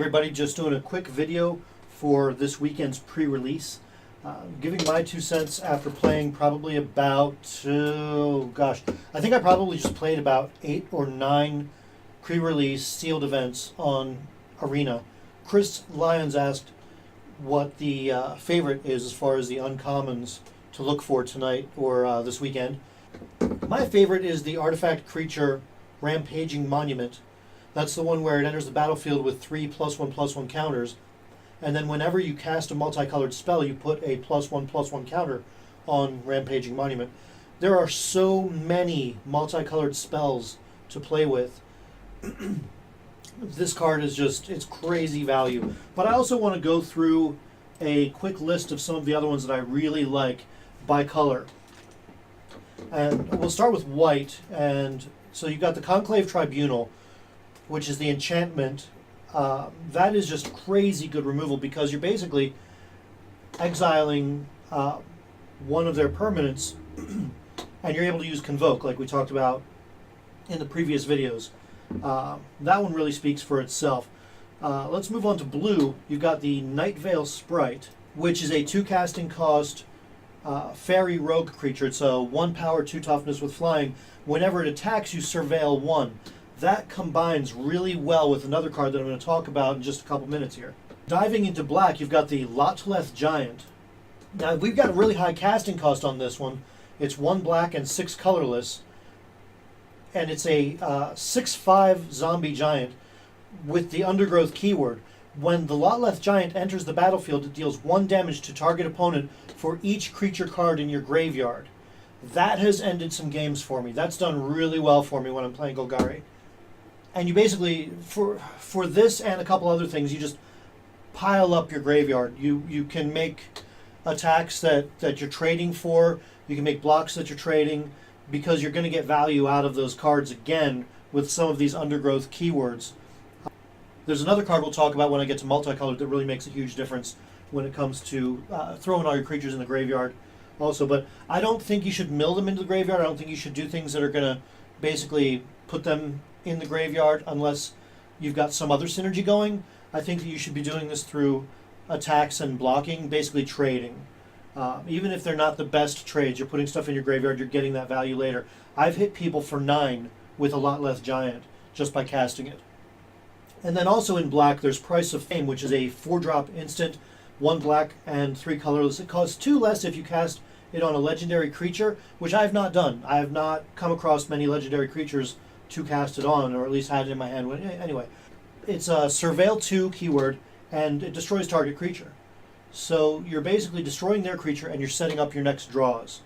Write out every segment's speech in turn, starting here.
everybody, just doing a quick video for this weekend's pre-release. Giving my 2 cents after playing probably about, I think I probably just played about 8 or 9 pre-release sealed events on Arena. Chris Lyons asked what the favorite is as far as the uncommons to look for tonight or this weekend. My favorite is the artifact creature Rampaging Monument. That's the one where it enters the battlefield with 3 +1/+1 counters, and then whenever you cast a multicolored spell, you put a +1/+1 counter on Rampaging Monument. There are so many multicolored spells to play with. This card is just, it's crazy value. But I also want to go through a quick list of some of the other ones that I really like by color. And we'll start with white. And so you've got the Conclave Tribunal, which is the enchantment. That is just crazy good removal because you're basically exiling one of their permanents and you're able to use Convoke like we talked about in the previous videos. That one really speaks for itself. Let's move on to blue. You've got the Night Veil Sprite, which is a 2 casting cost fairy rogue creature. It's a 1 power, 2 toughness with flying. Whenever it attacks, you surveil 1. That combines really well with another card that I'm going to talk about in just a couple minutes here. Diving into black, you've got the Lotleth Giant. Now, we've got a really high casting cost on this one. It's 1 black and 6 colorless. And it's a 6/5 zombie giant with the Undergrowth keyword. When the Lotleth Giant enters the battlefield, it deals 1 damage to target opponent for each creature card in your graveyard. That has ended some games for me. That's done really well for me when I'm playing Golgari. And you basically, for this and a couple other things, you just pile up your graveyard. You can make attacks that you're trading for. You can make blocks that you're trading because you're going to get value out of those cards again with some of these Undergrowth keywords. There's another card we'll talk about when I get to multicolored that really makes a huge difference when it comes to throwing all your creatures in the graveyard also. But I don't think you should mill them into the graveyard. I don't think you should do things that are going to basically put them in the graveyard unless you've got some other synergy going. I think that you should be doing this through attacks and blocking, basically trading. Even if they're not the best trades, you're putting stuff in your graveyard, you're getting that value later. I've hit people for 9 with a Lotleth Giant just by casting it. And then also in black, there's Price of Fame, which is a 4-drop instant, 1 black and 3 colorless. It costs 2 less if you cast it on a legendary creature, which I have not done. I have not come across many legendary creatures to cast it on, or at least had it in my hand. Anyway, it's a Surveil 2 keyword, and it destroys target creature. So you're basically destroying their creature, and you're setting up your next draws.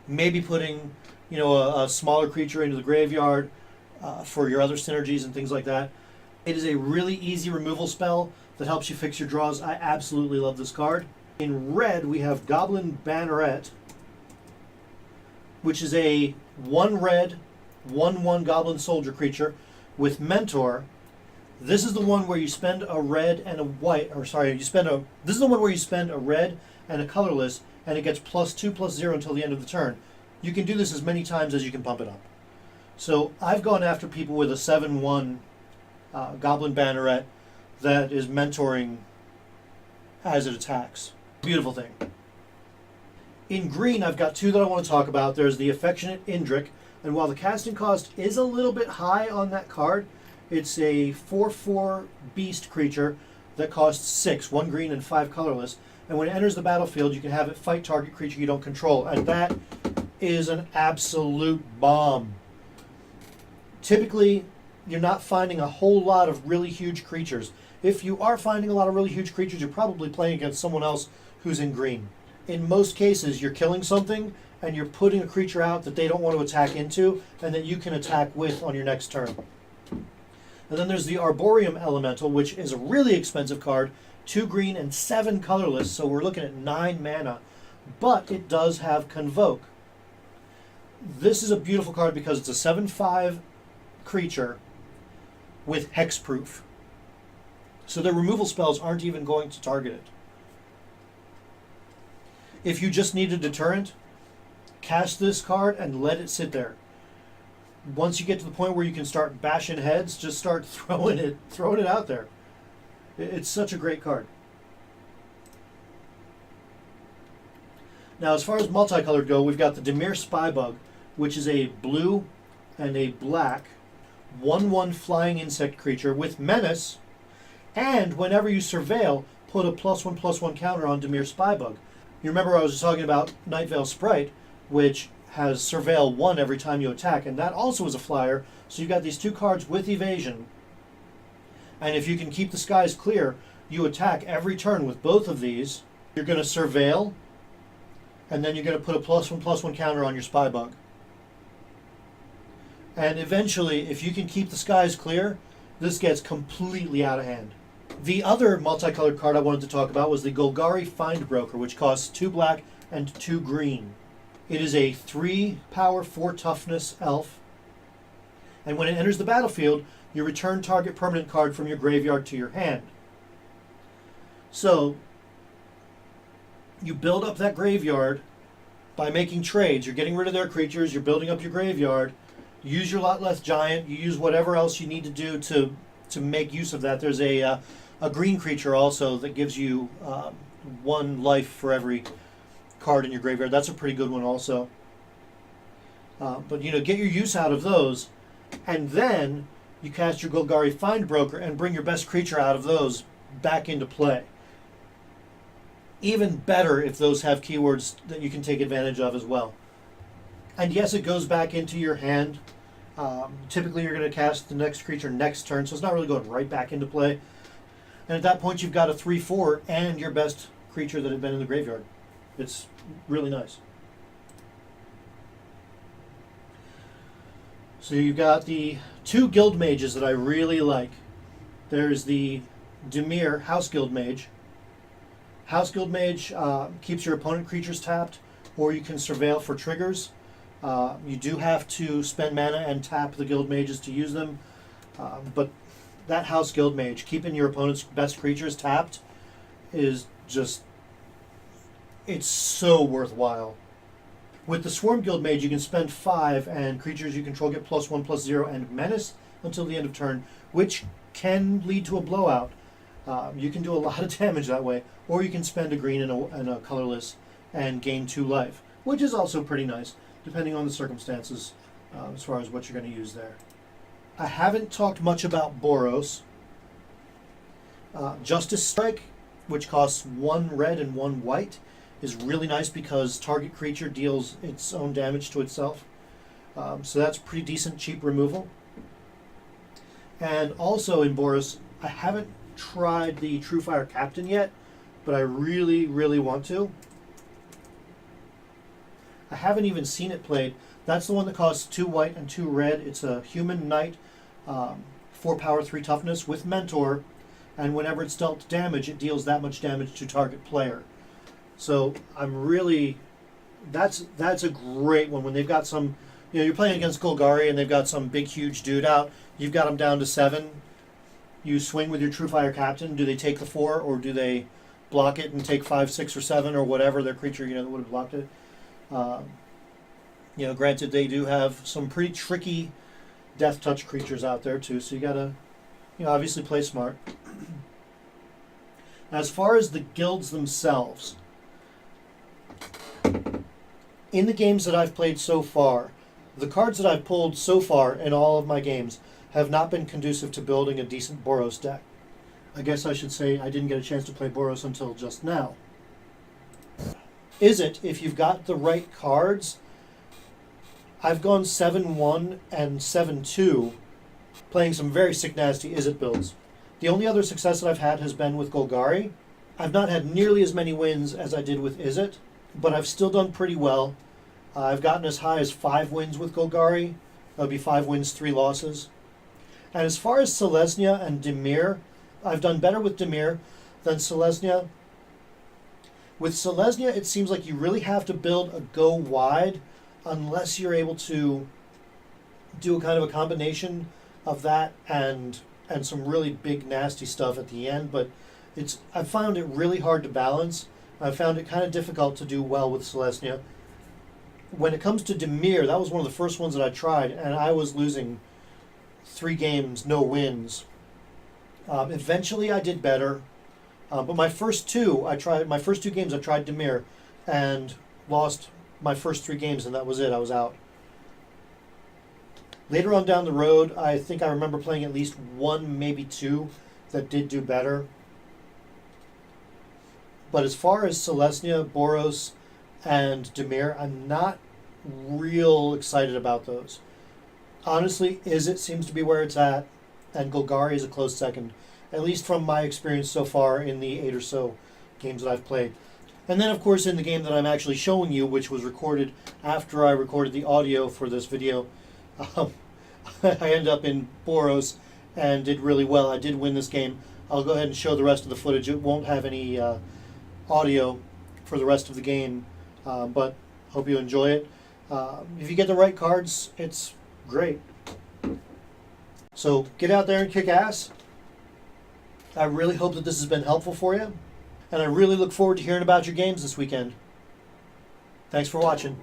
Maybe putting, a smaller creature into the graveyard for your other synergies and things like that. It is a really easy removal spell that helps you fix your draws. I absolutely love this card. In red, we have Goblin Banneret, which is a 1 red, 1/1 Goblin Soldier creature with Mentor. This is the one where you spend a red and a white, this is the one where you spend a red and a colorless, and it gets +2/+0 until the end of the turn. You can do this as many times as you can pump it up. So I've gone after people with a 7/1 Goblin Banneret that is mentoring as it attacks. Beautiful thing. In green, I've got 2 that I want to talk about. There's the Affectionate Indrik, and while the casting cost is a little bit high on that card, it's a 4/4 beast creature that costs 6, 1 green and 5 colorless. And when it enters the battlefield, you can have it fight target creature you don't control. And that is an absolute bomb. Typically, you're not finding a whole lot of really huge creatures. If you are finding a lot of really huge creatures, you're probably playing against someone else who's in green. In most cases, you're killing something and you're putting a creature out that they don't want to attack into and that you can attack with on your next turn. And then there's the Arboreum Elemental, which is a really expensive card, 2 green and 7 colorless, so we're looking at 9 mana. But it does have Convoke. This is a beautiful card because it's a 7/5 creature with hexproof. So their removal spells aren't even going to target it. If you just need a deterrent, cast this card and let it sit there. once you get to the point where you can start bashing heads, just start throwing it out there. It's such a great card. Now, as far as multicolored go, we've got the Dimir Spybug, which is a blue and a black 1/1 flying insect creature with menace, and whenever you surveil, put a +1/+1 counter on Dimir Spybug. You remember I was talking about Nightveil Sprite, which has surveil 1 every time you attack, and that also is a flyer, so you've got these two cards with evasion, and if you can keep the skies clear, you attack every turn with both of these. You're going to surveil, and then you're going to put a +1/+1 counter on your Spybug. And eventually, if you can keep the skies clear, this gets completely out of hand. The other multicolored card I wanted to talk about was the Golgari Findbroker, which costs 2 black and 2 green. It is a 3 power, 4 toughness elf, and when it enters the battlefield, you return target permanent card from your graveyard to your hand. So, you build up that graveyard by making trades. You're getting rid of their creatures, you're building up your graveyard. You use your Lot Less Giant, you use whatever else you need to do to make use of that. There's a green creature also that gives you 1 life for every card in your graveyard. That's a pretty good one also. But get your use out of those, and then you cast your Golgari Findbroker and bring your best creature out of those back into play. Even better if those have keywords that you can take advantage of as well. And yes, it goes back into your hand. Typically you're going to cast the next creature next turn, so it's not really going right back into play. And at that point you've got a 3/4 and your best creature that had been in the graveyard. It's really nice. So you've got the 2 guild mages that I really like. There's the Dimir House Guild Mage. House Guild Mage keeps your opponent creatures tapped, or you can surveil for triggers. You do have to spend mana and tap the Guild Mages to use them, but that House Guild Mage, keeping your opponent's best creatures tapped, is just, it's so worthwhile. With the Swarm Guild Mage, you can spend 5 and creatures you control get +1/+0 and menace until the end of turn, which can lead to a blowout. You can do a lot of damage that way, or you can spend a green and a colorless and gain 2 life, which is also pretty nice, depending on the circumstances as far as what you're going to use there. I haven't talked much about Boros. Justice Strike, which costs 1 red and 1 white, is really nice because target creature deals its own damage to itself. So that's pretty decent, cheap removal. And also in Boros, I haven't tried the Truefire Captain yet, but I really, really want to. I haven't even seen it played. That's the one that costs 2 white and 2 red. It's a human knight, 4 power, 3 toughness with mentor, and whenever it's dealt damage, it deals that much damage to target player. So I'm really, that's a great one when they've got some, you're playing against Golgari and they've got some big huge dude out. You've got them down to 7. You swing with your Truefire Captain. Do they take the 4, or do they block it and take 5, 6, or 7, or whatever their creature that would have blocked it? Granted, they do have some pretty tricky death touch creatures out there too, so you gotta, obviously play smart. As far as the guilds themselves, in the games that I've played so far, the cards that I've pulled so far in all of my games have not been conducive to building a decent Boros deck. I guess I should say I didn't get a chance to play Boros until just now. Izzet, if you've got the right cards, I've gone 7-1 and 7-2, playing some very sick, nasty Izzet builds. The only other success that I've had has been with Golgari. I've not had nearly as many wins as I did with Izzet, but I've still done pretty well. I've gotten as high as 5 wins with Golgari. That would be 5 wins, 3 losses. And as far as Selesnya and Dimir, I've done better with Dimir than Selesnya. With Selesnya, it seems like you really have to build a go wide unless you're able to do a kind of a combination of that and some really big nasty stuff at the end. But I've found it really hard to balance. I've found it kind of difficult to do well with Selesnya. when it comes to Demir, that was one of the first ones that I tried, and I was losing 3 games, no wins. Eventually, I did better, but my first two games I tried Demir, and lost my first 3 games, and that was it. I was out. Later on down the road, I think I remember playing at least 1, maybe 2, that did do better. But as far as Selesnya, Boros, and Demir, I'm not real excited about those. Honestly, Izzet seems to be where it's at, and Golgari is a close second, at least from my experience so far in the 8 or so games that I've played. And then, of course, in the game that I'm actually showing you, which was recorded after I recorded the audio for this video, I ended up in Boros and did really well. I did win this game. I'll go ahead and show the rest of the footage. It won't have any audio for the rest of the game, but hope you enjoy it. If you get the right cards, it's great. So get out there and kick ass. I really hope that this has been helpful for you, and I really look forward to hearing about your games this weekend. Thanks for watching.